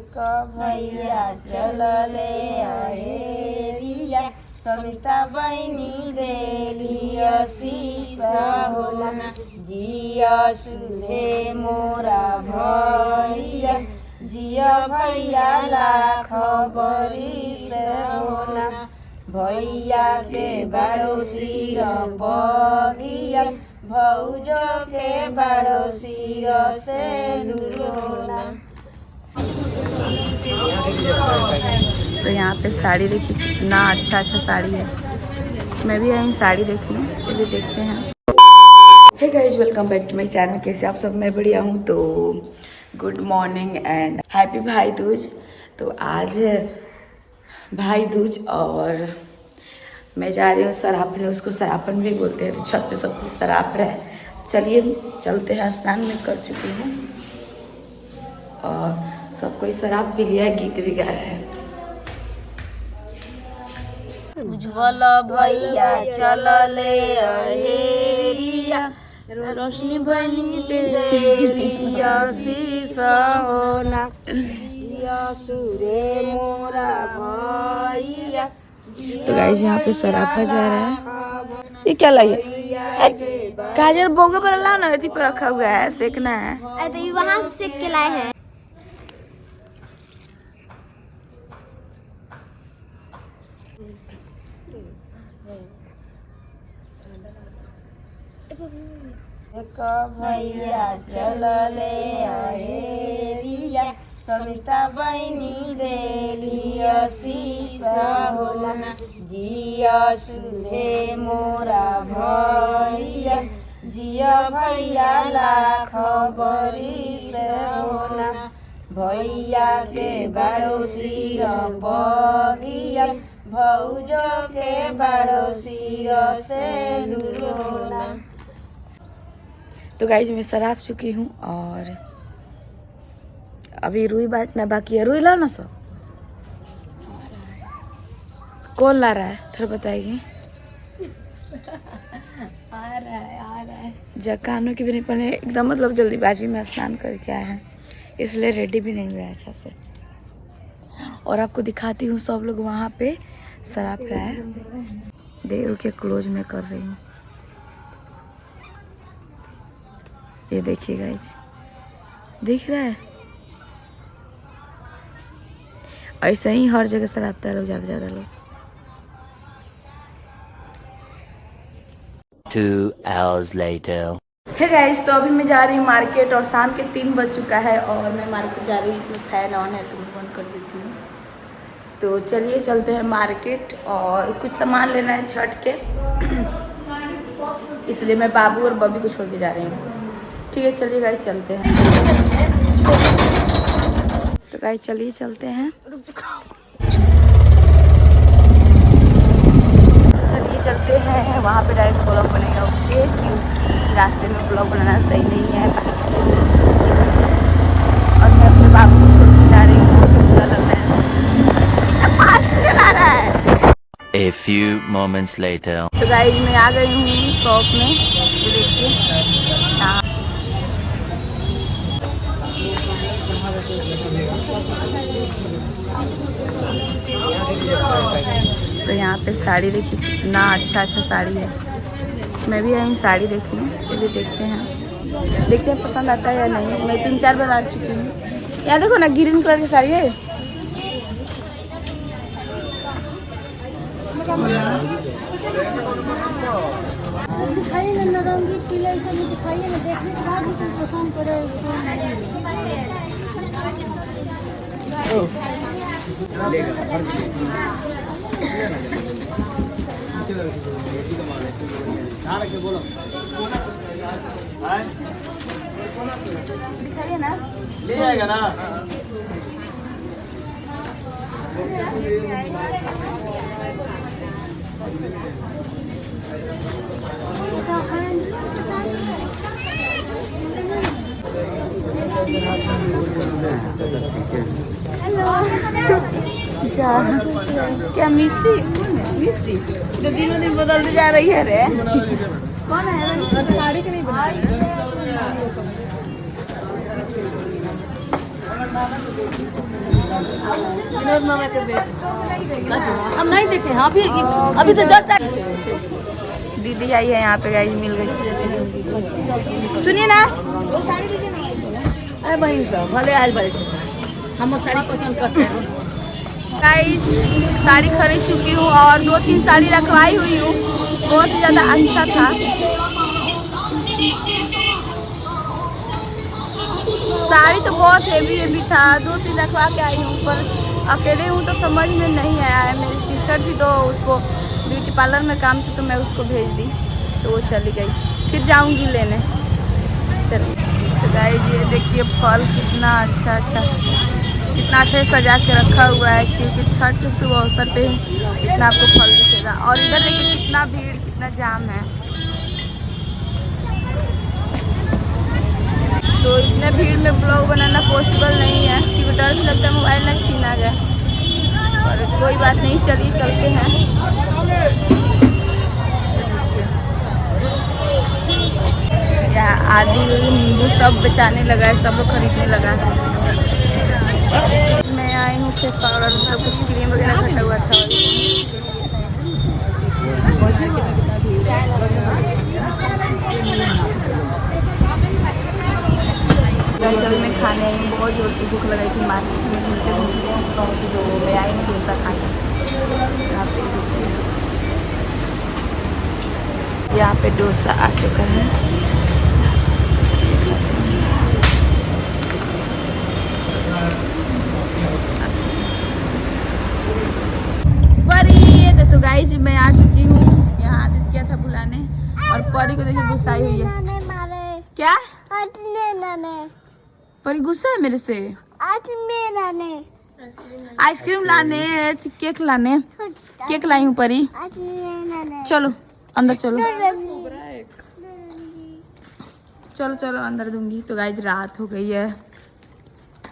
एक भैया चलले अहेरिया, सविता बहिनी देली आशीष होला। जिया सुधे मोरा भैया, जिया भैया लाख बरिस होला। भैया के बारो सिर बगिया, भौजो के बारो सिर से दुरोना। तो यहाँ पे साड़ी देखिए कितना अच्छा अच्छा साड़ी है। मैं भी आई साड़ी देखने, चलिए देखते हैं। Hey guys, welcome back to my channel. कैसे आप सब? मैं बढ़िया हूँ। तो गुड मॉर्निंग एंड हैप्पी भाई दूज। तो आज है भाई दूज और मैं जा रही हूँ सरापने, उसको सरापन भी बोलते हैं। तो छत पे सब कुछ सराप रहा है। चलिए चलते हैं। स्नान में कर चुकी हूँ और सब कोई शराब पी लिया है, गीत भी गा रहा है। उज्जवल भैया चलले अहेरिया, रोशनी बनी देली आशीष होला। सुरे मोरा भैया। तो गाइस यहाँ पे सरापा जा रहा है। ये क्या लगे? काजल बोगे पर लाओ ना, इसी पर रखा हुआ है, सेकना है। तो ये वहाँ से सेक के लाए हैं। एक भैया चलले अहेरिया, सविता बहिनी देली आशीष होला। जिया सुधे मोरा भैया, जिया भैया लाख बरिस होला। भैया के बारो सिर बगिया, भौजो के बारो सिर से दुरोना। तो गाइस मैं शराब चुकी हूँ और अभी रुई बांटना बाकी है। रुई लाओ ना सब। कौन ला रहा है थोड़ा बताएगी? आ रहा है जकानों की भी नहीं पहने, एकदम मतलब जल्दीबाजी में स्नान करके आए हैं, इसलिए रेडी भी नहीं हुआ अच्छा से। और आपको दिखाती हूँ, सब लोग वहाँ पे शराब रहा है। देव के क्लोज में कर रही हूँ, ये देखिए गाइस, दिख रहा है? ऐसे ही हर जगह शराबता है लोग, ज़्यादा लोग। 2 hours later. हे गाइस, तो अभी मैं जा रही हूँ मार्केट और शाम के 3 बज चुका है और मैं मार्केट जा रही हूँ। इसमें फैन ऑन है तो मैं बंद कर देती हूँ। तो चलिए चलते हैं मार्केट और कुछ सामान लेना है छठ के, इसलिए मैं बाबू और बबी को छोड़ के जा रही हूँ। ठीक है चलिए गाइस चलते हैं। तो गाइस चलिए चलते हैं। चलिए चलते हैं, वहाँ पे डायरेक्ट ब्लॉग बनेगा ओके, क्योंकि रास्ते में ब्लॉग बनाना सही नहीं है बाइक से, और मैं अपने बाबू को छोड़ के जा रही हूँ। तो बुरा लग रहा है, इतना फास्ट चला रहा है। A few moments later. तो गाइस मैं आ गई हूँ शॉप में, ये देखिए यहाँ। तो यहाँ पे साड़ी देखिए कितना अच्छा अच्छा साड़ी है। मैं भी आई साड़ी देखने, चलिए देखते हैं पसंद आता है या नहीं। मैं 3-4 बार आ चुकी हूँ। यहाँ देखो ना, ग्रीन कलर की साड़ी है। दिखाइए ना, नारंगी पीला सब दिखाइए ना, देखने के बाद भी पसंद पड़े। दिखाइए ना, ले जाएगा ना। क्या मिष्टी मिष्टी तो दिनों दिन बदलते जा रही है रे। कौन है? साड़ी के नहीं बना। विनोद मामा के बेटे। हम नहीं देखे हैं अभी तो जस्ट दीदी आई है यहाँ पे, गाइस मिल गई। सुनिए ना, अरे बहन सब भले आज बड़े हम साड़ी पसंद करते हैं। गाइस साड़ी खरीद चुकी हूँ और 2-3 साड़ी रखवाई हुई हूँ। बहुत ही ज़्यादा अच्छा था। साड़ी तो बहुत हेवी था, 2-3 रखवा के आई हूँ, पर अकेले हूँ तो समझ में नहीं आया है। मेरी सिस्टर थी तो उसको ब्यूटी पार्लर में काम थी तो मैं उसको भेज दी तो वो चली गई। फिर जाऊँगी लेने। चलिए तो गाइस ये देखिए फल कितना अच्छा कितना अच्छे से सजा के रखा हुआ है, क्योंकि छठ के शुभ अवसर पे इतना आपको फल दिखेगा। और इधर देखिए कितना भीड़, कितना जाम है। तो इतने भीड़ में ब्लॉग बनाना पॉसिबल नहीं है, क्योंकि डर भी लगता है मोबाइल ना छीना जाए। और कोई बात नहीं, चलिए चलते हैं। यहाँ आदि नींबू सब बेचाने लगा है, सब लोग खरीदने लगा है। मैं आई हूँ फेस पाउडर, सब कुछ क्रीम वगैरह खटा हुआ था। जब मैं खाने आई हूँ, बहुत जोर की भूख लगाई थी। मार्केट में घूमते तो मैं आई हूँ डोसा खाने। यहाँ पे डोसा आ चुका है। तो गाइस मैं आ चुकी हूँ यहाँ। आदित्य क्या था बुलाने, और परी को देखिए गुस्साई हुई है। क्या परी गुस्सा है मेरे से? आइसक्रीम लाने, केक लाने। केक लाई हूँ परी। चलो अंदर चलो, चलो अंदर दूंगी। तो गाइस रात हो गई है।